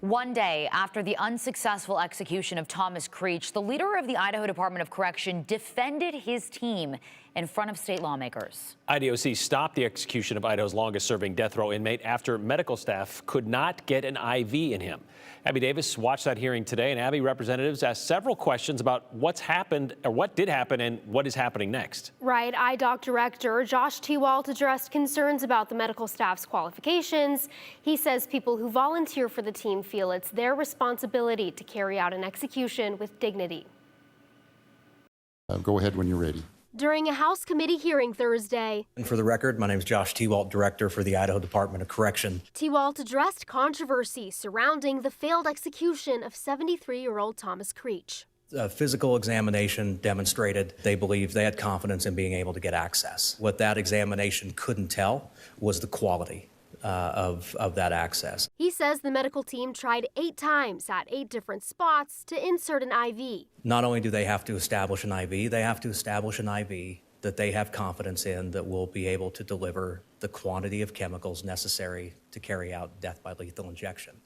One day after the unsuccessful execution of Thomas Creech, the leader of the Idaho Department of Correction defended his team in front of state lawmakers. IDOC stopped the execution of Idaho's longest-serving death row inmate after medical staff could not get an IV in him. Abby Davis watched that hearing today, and Abby, representatives asked several questions about what's happened, or what did happen, and what is happening next. Right. IDOC Director Josh Tewalt addressed concerns about the medical staff's qualifications. He says people who volunteer for the team feel it's their responsibility to carry out an execution with dignity. Go ahead when you're ready. During a House committee hearing Thursday, And for the record, my name is Josh Tewalt, Director for the Idaho Department of Correction. Tewalt addressed controversy surrounding the failed execution of 73-year-old Thomas Creech. A physical examination demonstrated they believed they had confidence in being able to get access. What that examination couldn't tell was the quality of that access. He says the medical team tried 8 times at 8 different spots to insert an IV. Not only do they have to establish an IV, they have to establish an IV that they have confidence in that will be able to deliver the quantity of chemicals necessary to carry out death by lethal injection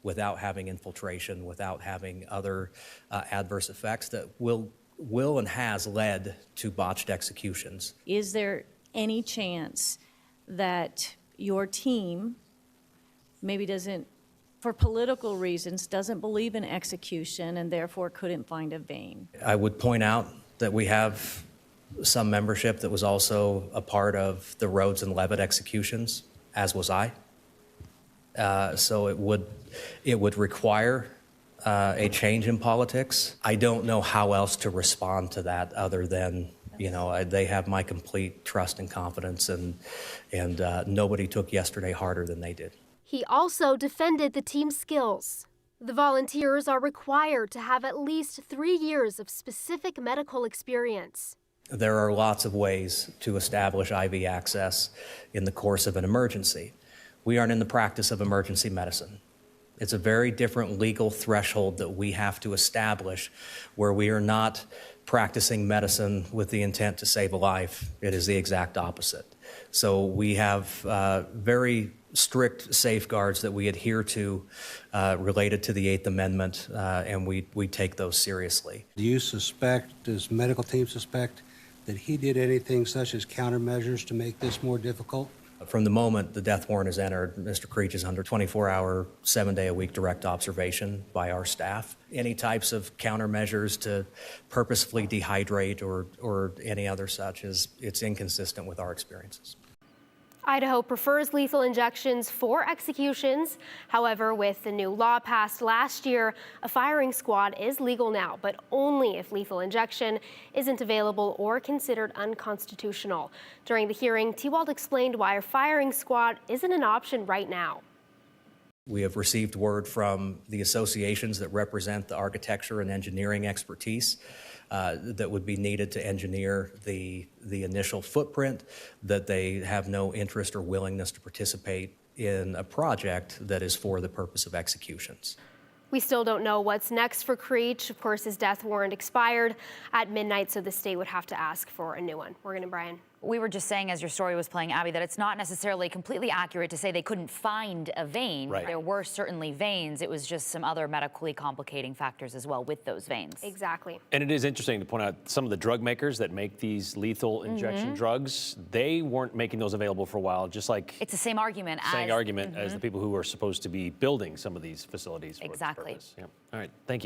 without having infiltration, without having other adverse effects that will and has led to botched executions. Is there any chance that your team maybe doesn't, for political reasons, doesn't believe in execution and therefore couldn't find a vein? I would point out that we have some membership that was also a part of the Rhodes and Levitt executions, as was I. So it would require a change in politics. I don't know how else to respond to that other than, you know, they have my complete trust and confidence, and nobody took yesterday harder than they did. He also defended the team's skills. The volunteers are required to have at least 3 years of specific medical experience. There are lots of ways to establish IV access in the course of an emergency. We aren't in the practice of emergency medicine. It's a very different legal threshold that we have to establish, where we are not practicing medicine with the intent to save a life. It is the exact opposite. So we have very strict safeguards that we adhere to related to the 8th Amendment, and we take those seriously. Do you suspect, does the medical team suspect, that he did anything such as countermeasures to make this more difficult? From the moment the death warrant is entered, Mr. Creech is under 24-hour, 7-day-a-week direct observation by our staff. Any types of countermeasures to purposefully dehydrate or any other such it's inconsistent with our experiences. Idaho prefers lethal injections for executions. However, with the new law passed last year, a firing squad is legal now, but only if lethal injection isn't available or considered unconstitutional. During the hearing, Tewalt explained why a firing squad isn't an option right now. We have received word from the associations that represent the architecture and engineering expertise that would be needed to engineer the initial footprint, that they have no interest or willingness to participate in a project that is for the purpose of executions. We still don't know what's next for Creech. Of course, his death warrant expired at midnight, so the state would have to ask for a new one. Morgan and Brian. We were just saying, as your story was playing, Abby, that it's not necessarily completely accurate to say they couldn't find a vein. Right. There were certainly veins. It was just some other medically complicating factors as well with those veins. Exactly. And it is interesting to point out some of the drug makers that make these lethal injection drugs, they weren't making those available for a while, just like It's the same argument as the people who are supposed to be building some of these facilities for this Exactly. purpose. Yeah. All right, thank you.